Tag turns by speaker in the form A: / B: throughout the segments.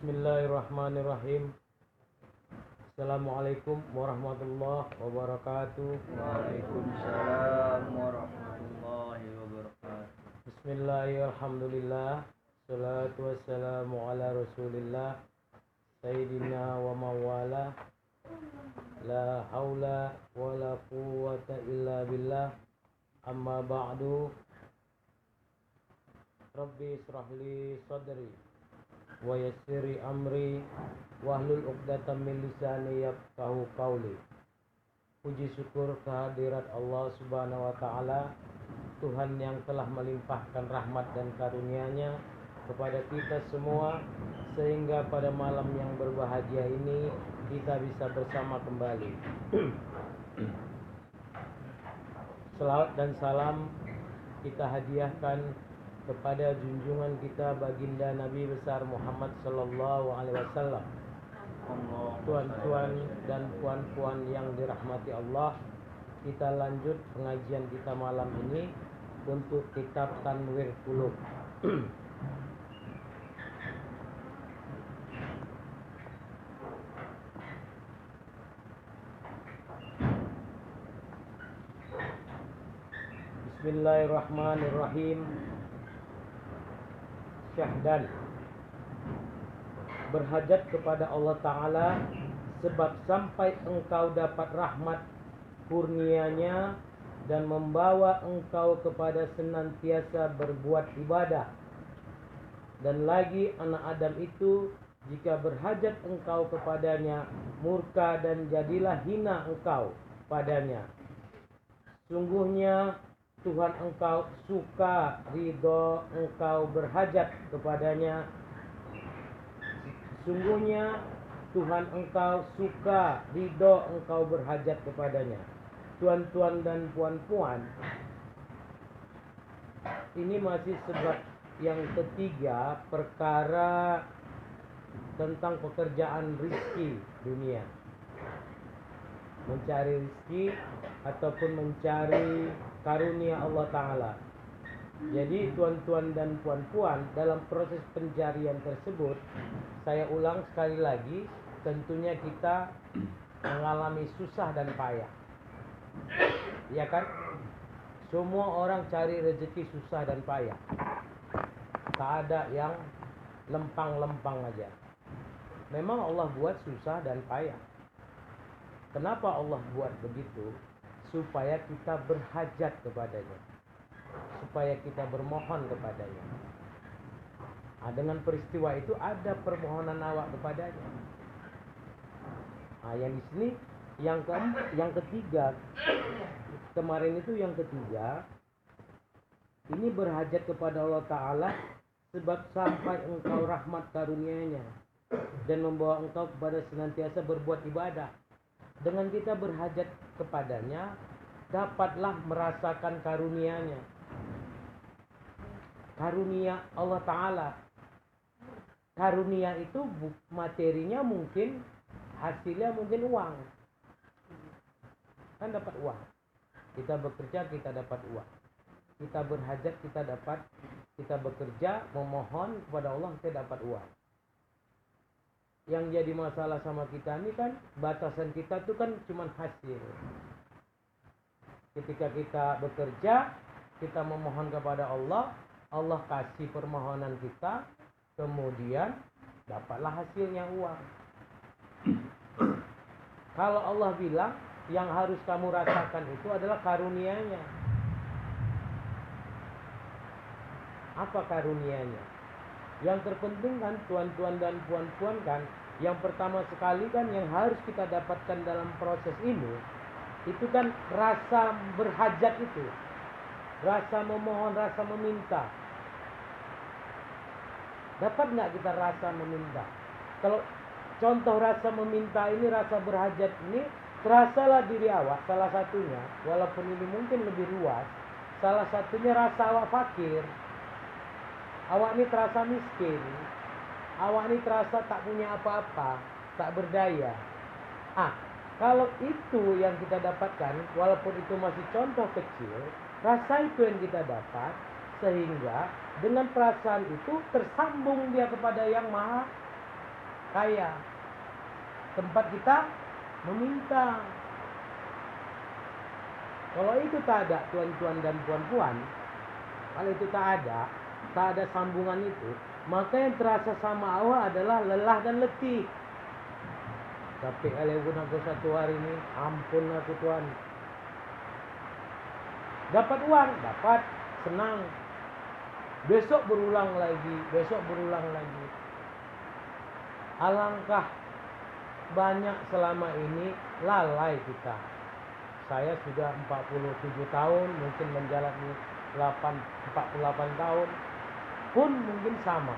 A: Bismillahirrahmanirrahim. Assalamualaikum warahmatullahi wabarakatuh.
B: Waalaikumsalam warahmatullahi wabarakatuh.
A: Bismillahirrahmanirrahim. Salatu wassalamu ala rasulillah Sayyidina wa mawala. La haula wa la quwwata illa billah. Amma ba'du. Rabbi israhli sadri wa yassiri amri wahlul 'uqdatam min lisani yafqahu qawli. Puji syukur kehadirat Allah Subhanahu wa taala, Tuhan yang telah melimpahkan rahmat dan karunia-Nya kepada kita semua, sehingga pada malam yang berbahagia ini kita bisa bersama kembali. Selawat dan salam kita hadiahkan kepada junjungan kita baginda Nabi besar Muhammad sallallahu alaihi wasallam. Tuan-tuan dan puan-puan yang dirahmati Allah, kita lanjut pengajian kita malam ini untuk kitab Tanwir Qulub. Bismillahirrahmanirrahim. Syahdan, berhajat kepada Allah Ta'ala, sebab sampai engkau dapat rahmat kurnia-Nya dan membawa engkau kepada senantiasa berbuat ibadah. Dan lagi anak Adam itu, jika berhajat engkau kepadanya, murka dan jadilah hina engkau padanya. Sungguhnya Tuhan engkau suka, ridho engkau berhajat kepadanya. Sungguhnya Tuhan engkau suka, ridho engkau berhajat kepadanya. Tuan-tuan dan puan-puan, ini masih sebab yang ketiga, perkara tentang pekerjaan rizki dunia. Mencari rizki ataupun mencari karunia Allah Ta'ala. Jadi tuan-tuan dan puan-puan, dalam proses pencarian tersebut, saya ulang sekali lagi, tentunya kita mengalami susah dan payah. Ya kan? Semua orang cari rezeki susah dan payah. Tak ada yang lempang-lempang aja. Memang Allah buat susah dan payah. Kenapa Allah buat begitu? Supaya kita berhajat kepadanya, supaya kita bermohon kepadanya. Nah, dengan peristiwa itu ada permohonan awak kepadanya. Nah, yang di sini yang ketiga, kemarin itu yang ketiga, ini berhajat kepada Allah Ta'ala sebab sampai engkau rahmat karunia-Nya dan membawa engkau kepada senantiasa berbuat ibadah. Dengan kita berhajat kepadanya, dapatlah merasakan karunia-Nya. Karunia Allah Ta'ala. Karunia itu materinya mungkin, hasilnya mungkin uang. Kan dapat uang. Kita bekerja, kita dapat uang. Kita berhajat, kita dapat. Kita bekerja, memohon kepada Allah, kita dapat uang. Yang jadi masalah sama kita ini kan, batasan kita itu kan cuma hasil. Ketika kita bekerja, kita memohon kepada Allah, Allah kasih permohonan kita, kemudian dapatlah hasilnya uang. Kalau Allah bilang, yang harus kamu rasakan itu adalah karunia-Nya. Apa karunia-Nya? Yang terpenting kan, tuan-tuan dan puan-puan kan, yang pertama sekali kan yang harus kita dapatkan dalam proses ini, itu kan rasa berhajat itu. Rasa memohon, rasa meminta. Dapat nggak kita rasa meminta? Kalau contoh rasa meminta ini, rasa berhajat ini, terasalah diri awak, salah satunya, walaupun ini mungkin lebih luas, salah satunya rasa awak fakir. Awak ini terasa miskin. Awak ini terasa tak punya apa-apa, tak berdaya. Kalau itu yang kita dapatkan, walaupun itu masih contoh kecil, rasa itu yang kita dapat, sehingga dengan perasaan itu tersambung dia kepada yang maha kaya. Tempat kita meminta. Kalau itu tak ada, tuan-tuan dan puan-puan, kalau itu tak ada sambungan itu, maka yang terasa sama Allah adalah lelah dan letih. Tapi kalau aku satu hari ini, ampun aku Tuhan. Dapat uang, dapat, senang. Besok berulang lagi. Alangkah banyak selama ini lalai kita. Saya sudah 47 tahun, mungkin menjalani 48 tahun, pun mungkin sama.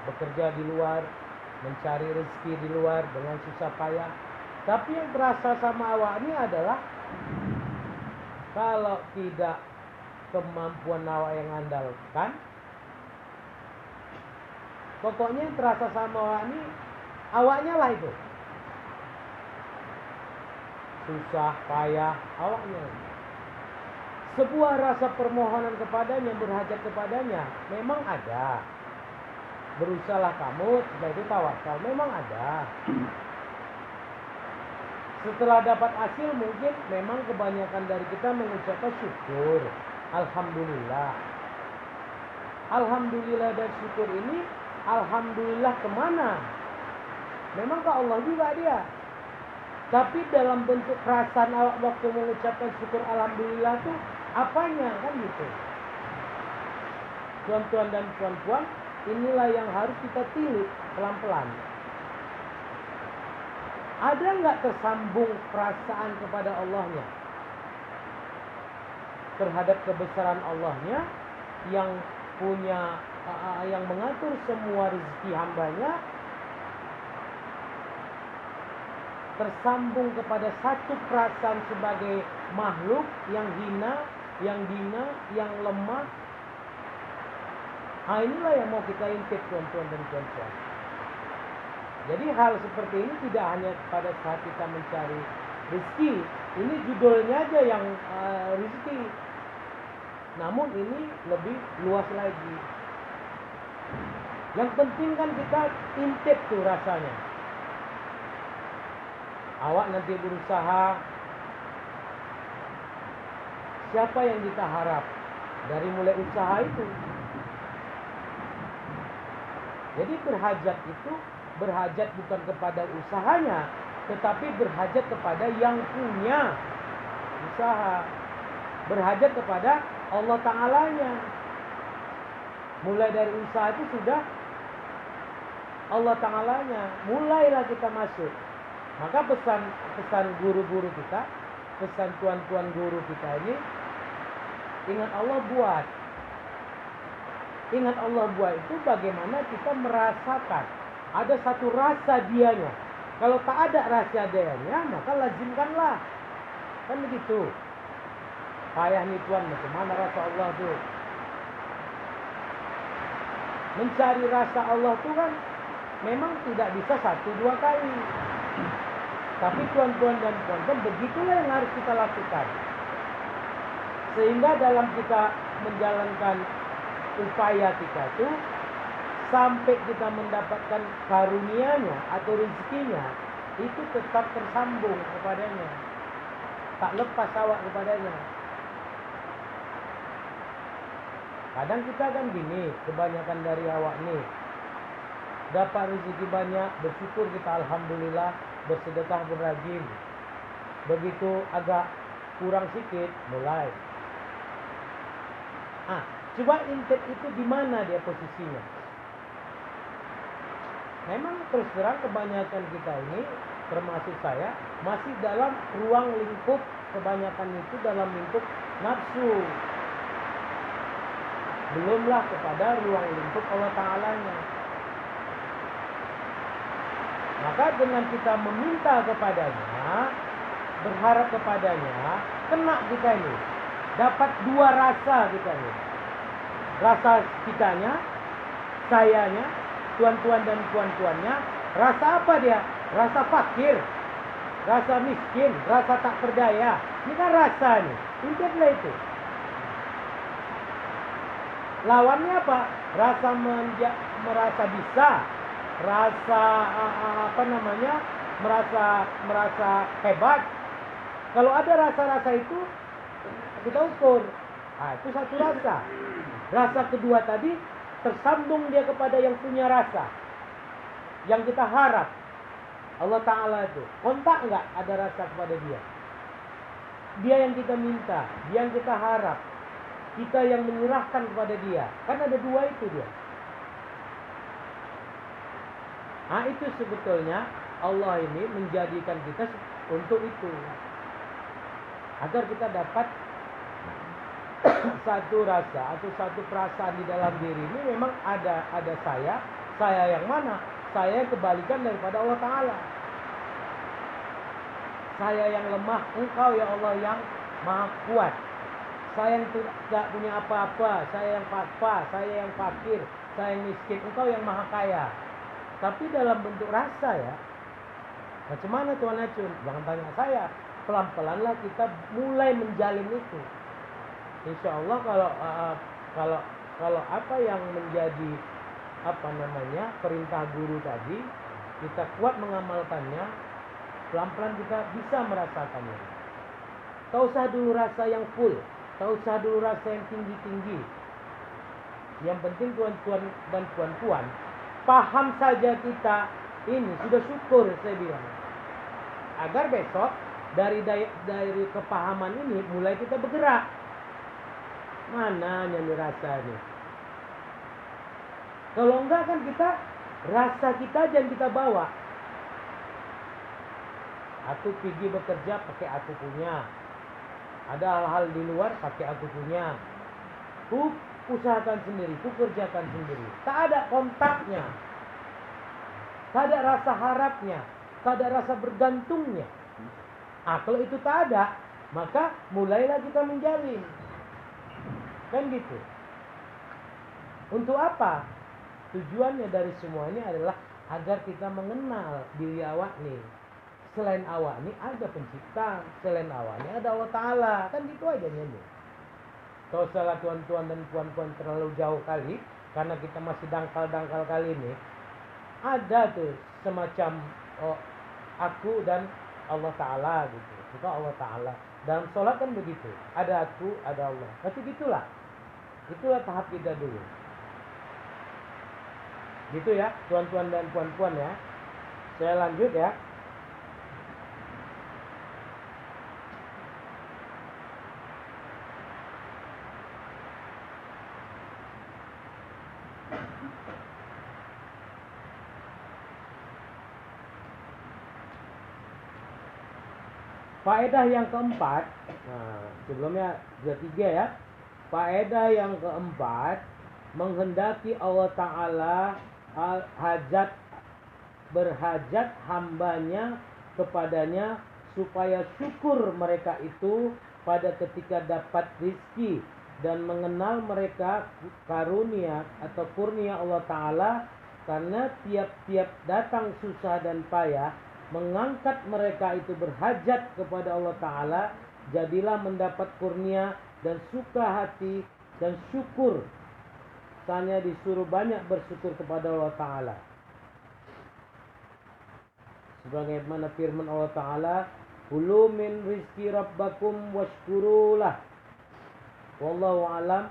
A: Bekerja di luar, mencari rezeki di luar dengan susah payah. Tapi yang terasa sama awak ini adalah kalau tidak kemampuan awak yang andalkan, pokoknya yang terasa sama awak ini awaknya lah itu. Susah, payah, awaknya. Sebuah rasa permohonan kepadanya, berhajat kepadanya, memang ada. Berusahalah kamu, setelah itu tawakal, memang ada. Setelah dapat hasil mungkin memang kebanyakan dari kita mengucapkan syukur. Alhamdulillah. Alhamdulillah dan syukur ini, alhamdulillah kemana? Memang ke Allah juga dia. Tapi dalam bentuk perasaan awak waktu mengucapkan syukur alhamdulillah itu apanya, kan gitu. Tuan-tuan dan puan-puan, inilah yang harus kita tilik pelan-pelan. Ada nggak tersambung perasaan kepada Allahnya? Terhadap kebesaran Allahnya yang punya, yang mengatur semua rezeki hambanya, tersambung kepada satu perasaan sebagai makhluk yang hina, yang dina, yang lemah. Inilah yang mau kita intip tuan-tuan dan puan-puan. Jadi hal seperti ini tidak hanya pada saat kita mencari rezeki. Ini judulnya aja yang rezeki. Namun ini lebih luas lagi. Yang penting kan kita intip tuh rasanya. Awak nanti berusaha, siapa yang kita harap dari mulai usaha itu? Jadi berhajat bukan kepada usahanya, tetapi berhajat kepada yang punya usaha. Berhajat kepada Allah Ta'alanya. Mulai dari usaha itu sudah Allah Ta'alanya. Mulailah kita masuk. Maka pesan guru-guru kita, pesan tuan-tuan guru kita ini, ingat Allah buat. Ingat Allah buat itu bagaimana kita merasakan. Ada satu rasa dianya. Kalau tak ada rasa dianya, maka lazimkanlah. Kan begitu. Payah nih Tuan, bagaimana rasa Allah itu? Mencari rasa Allah itu kan memang tidak bisa 1-2 kali. Tapi tuan-tuan dan puan-puan, begitulah yang harus kita lakukan. Sehingga dalam kita menjalankan upaya kita itu, sampai kita mendapatkan karunia-Nya atau rezekinya, itu tetap tersambung kepadanya. Tak lepas awak kepadanya. Kadang kita kan gini, kebanyakan dari awak nih, dapat rezeki banyak, bersyukur kita alhamdulillah, bersedekah berrajin. Begitu agak kurang sedikit, mulai. Coba intip itu di mana dia posisinya. Memang terus terang kebanyakan kita ini, termasuk saya, masih dalam ruang lingkup, kebanyakan itu dalam lingkup nafsu. Belumlah kepada ruang lingkup Allah Ta'alanya. Maka dengan kita meminta kepadanya, berharap kepadanya, kena kita ini. Dapat 2 rasa kita ini. Rasa kitanya, sayanya, tuan-tuan dan puan-puannya. Rasa apa dia? Rasa fakir, rasa miskin, rasa tak berdaya. Ini kan rasa nih. Intiplah itu. Lawannya apa? Rasa merasa bisa, rasa merasa hebat. Kalau ada rasa-rasa itu kita ukur. Itu satu rasa. Rasa kedua tadi tersambung dia kepada yang punya rasa, yang kita harap. Allah Ta'ala itu kontak nggak ada rasa kepada dia. Dia yang kita minta, dia yang kita harap, kita yang menyerahkan kepada dia. Kan ada dua itu dia. Itu sebetulnya Allah ini menjadikan kita untuk itu, agar kita dapat satu rasa atau satu perasaan di dalam diri ini. Memang ada saya yang mana? Saya yang kebalikan daripada Allah Ta'ala. Saya yang lemah, Engkau ya Allah yang maha kuat. Saya yang tidak punya apa-apa, saya yang saya yang fakir, saya yang miskin, Engkau yang maha kaya. Tapi dalam bentuk rasa ya. Macam mana Tuhan Acun? Jangan tanya saya. Pelan-pelanlah kita mulai menjalin itu. Insya Allah kalau apa yang menjadi perintah guru tadi, kita kuat mengamalkannya, pelan-pelan kita bisa merasakannya. Tak usah dulu rasa yang full, tak usah dulu rasa yang tinggi-tinggi. Yang penting tuan-tuan dan puan-puan, paham saja kita ini sudah syukur, saya bilang. Agar besok dari kepahaman ini mulai kita bergerak. Mana yang dirasa ini? Kalau enggak kan kita rasa kita yang kita bawa. Aku pergi bekerja pakai aku punya. Ada hal-hal di luar pakai aku punya. Ku usahakan sendiri, ku kerjakan sendiri. Tak ada kontaknya. Tak ada rasa harapnya, tak ada rasa bergantungnya. Kalau itu tak ada, maka mulailah kita menjalin. Kan gitu. Untuk apa? Tujuannya dari semua ini adalah agar kita mengenal diri awak nih. Selain awak nih ada pencipta, selain awak nih ada Allah Ta'ala. Kan gitu aja nih. Kalau salah tuan-tuan dan puan-puan terlalu jauh kali, karena kita masih dangkal-dangkal kali ini, ada tuh semacam aku dan Allah Ta'ala gitu. Itu Allah Ta'ala. Dalam sholat kan begitu. Ada aku, ada Allah. Tapi gitulah. Itulah tahap kita dulu. Gitu ya, tuan-tuan dan puan-puan ya. Saya lanjut ya. Faedah yang keempat, sebelumnya sudah 3 ya. Faedah yang keempat, menghendaki Allah Ta'ala berhajat hambanya kepadanya supaya syukur mereka itu pada ketika dapat rizki dan mengenal mereka karunia atau kurnia Allah Ta'ala, karena tiap-tiap datang susah dan payah mengangkat mereka itu berhajat kepada Allah Ta'ala, jadilah mendapat kurnia dan suka hati dan syukur. Tanya disuruh banyak bersyukur kepada Allah Ta'ala. Sebagaimana firman Allah Ta'ala, kulu min rizki rabbakum washkurulah. Wallahu alam,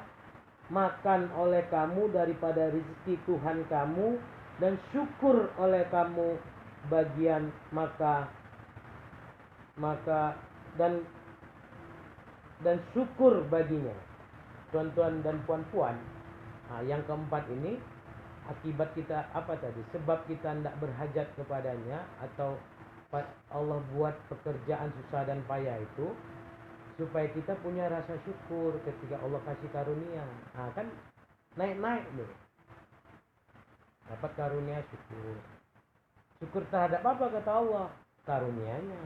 A: makan oleh kamu daripada rizki Tuhan kamu dan syukur oleh kamu bagian maka dan syukur baginya. Tuan-tuan dan puan-puan, yang keempat ini akibat kita apa tadi? Sebab kita tidak berhajat kepadanya, atau Allah buat pekerjaan susah dan payah itu supaya kita punya rasa syukur ketika Allah kasih karunia. Kan naik-naik nih. Dapat karunia, syukur. Syukur terhadap apa kata Allah? Karunianya.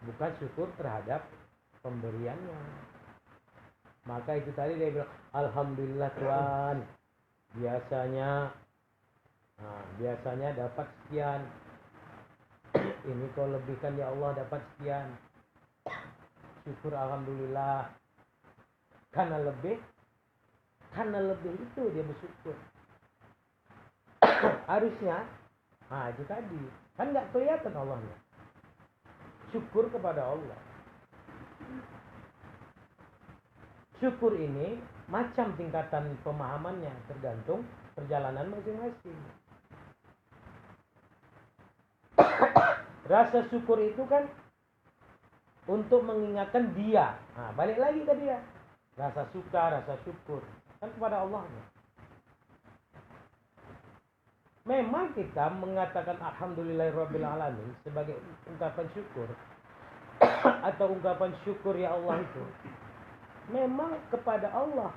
A: Bukan syukur terhadap pemberiannya. Maka itu tadi dia bilang, alhamdulillah Tuhan. Biasanya dapat sekian. Ini kau lebihkan ya Allah, dapat sekian. Syukur alhamdulillah. Karena lebih itu dia bersyukur. Harusnya, nah itu tadi kan nggak kelihatan Allahnya. Syukur kepada Allah. Syukur ini macam tingkatan pemahamannya tergantung perjalanan masing-masing. Rasa syukur itu kan untuk mengingatkan dia. Nah, balik lagi ke dia. Rasa suka, rasa syukur kan kepada Allahnya. Memang kita mengatakan alhamdulillahirabbil alamin sebagai ungkapan syukur atau ungkapan syukur ya Allah itu memang kepada Allah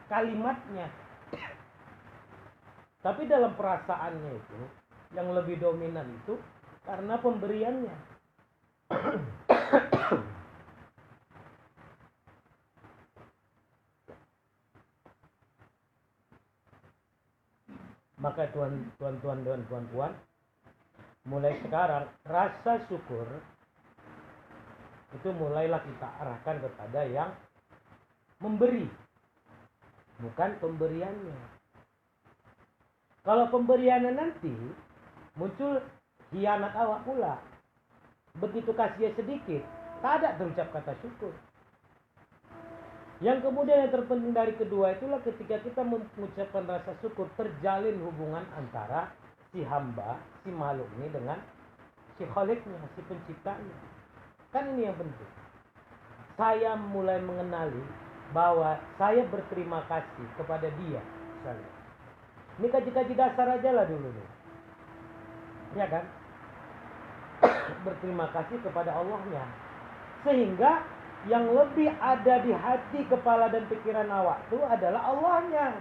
A: kalimatnya. Tapi dalam perasaannya itu yang lebih dominan itu karena pemberiannya. Maka tuan-tuan dan puan-puan, mulai sekarang rasa syukur itu mulailah kita arahkan kepada yang memberi, bukan pemberiannya. Kalau pemberiannya nanti muncul hianat awak pula. Begitu kasih sedikit, tak ada terucap kata syukur. Yang kemudian yang terpenting dari kedua itulah ketika kita mengucapkan rasa syukur, terjalin hubungan antara si hamba, si makhluk ini dengan si Khaliknya, si penciptanya. Kan ini yang penting. Saya mulai mengenali bahwa saya berterima kasih kepada dia. Misalnya. Ini kaji-kaji dasar aja lah dulu nih. Ya kan? Berterima kasih kepada Allahnya. Sehingga yang lebih ada di hati, kepala dan pikiran awak itu adalah Allahnya.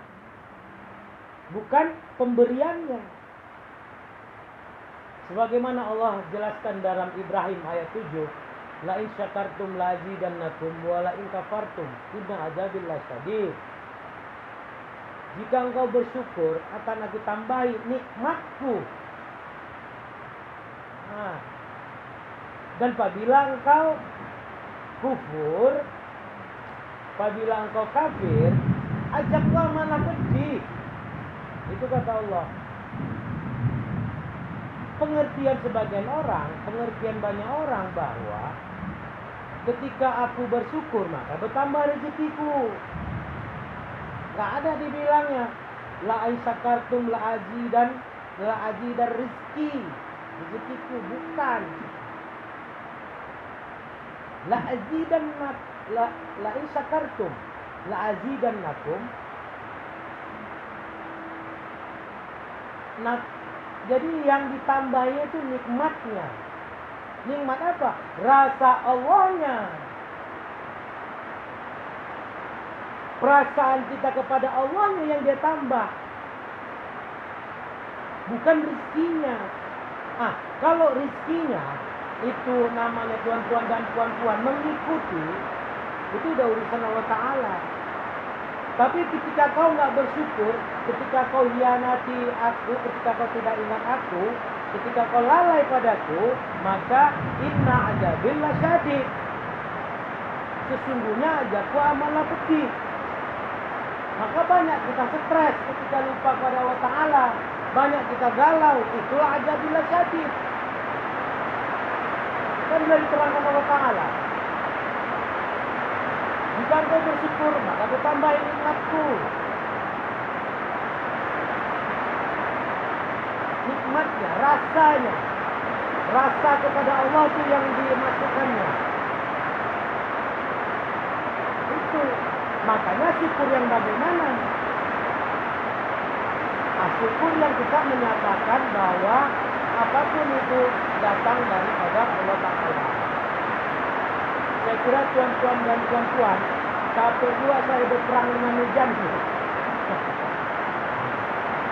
A: Bukan pemberiannya. Sebagaimana Allah jelaskan dalam Ibrahim ayat 7. La in syakartum la azidannakum wa la in kafartum inna azabil lasyadid. Jika engkau bersyukur akan aku tambahi nikmatku. Nah, dan apabila engkau kufur, apabila engkau kafir, ajaklah mana pedih. Itu kata Allah. Pengertian sebagian orang, pengertian banyak orang bahwa ketika aku bersyukur maka bertambah rezekiku. Gak ada dibilangnya la aisakartum la azidan rizki. Rezekiku bukan. La aisakartum la azidannakum. Nah, jadi yang ditambahnya itu nikmatnya. Nikmat apa? Rasa Allahnya. Perasaan kita kepada Allahnya yang dia tambah. Bukan rizkinya. Kalau rizkinya itu namanya tuan-tuan dan puan-puan mengikuti, itu udah urusan Allah Ta'ala. Tapi ketika kau nggak bersyukur, ketika kau hianati aku, ketika kau tidak ingat aku, ketika kau lalai padaku, maka inna azabil lasyadid. Sesungguhnya ajakku amatlah pedih. Maka banyak kita stres ketika lupa pada Allah Ta'ala. Banyak kita galau, itulah azabil lasyadid. Kan dari terangkan Allah Ta'ala. Jika engkau bersyukur, maka bertambah nikmatku. Nikmatnya, rasanya. Rasa kepada Allah itu yang dimasukkannya. Itu. Makanya syukur yang bagaimana? Syukur yang kita menyatakan bahwa apapun itu datang daripada Allah Ta'ala. Saya kira tuan-tuan dan puan-puan, capek juga saya berperang dengan hujan.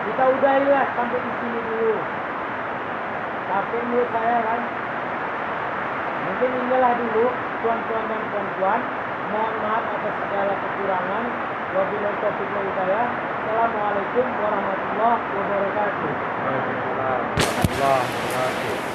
A: Kita udahilah sampai di sini dulu. Capek menurut saya kan. Mungkin inilah dulu tuan-tuan dan puan-puan. Mohon maaf atas segala kekurangan. Wabillahi taufiq wal hidayah. Assalamualaikum warahmatullahi wabarakatuh.
B: Waalaikumsalam warahmatullahi wabarakatuh.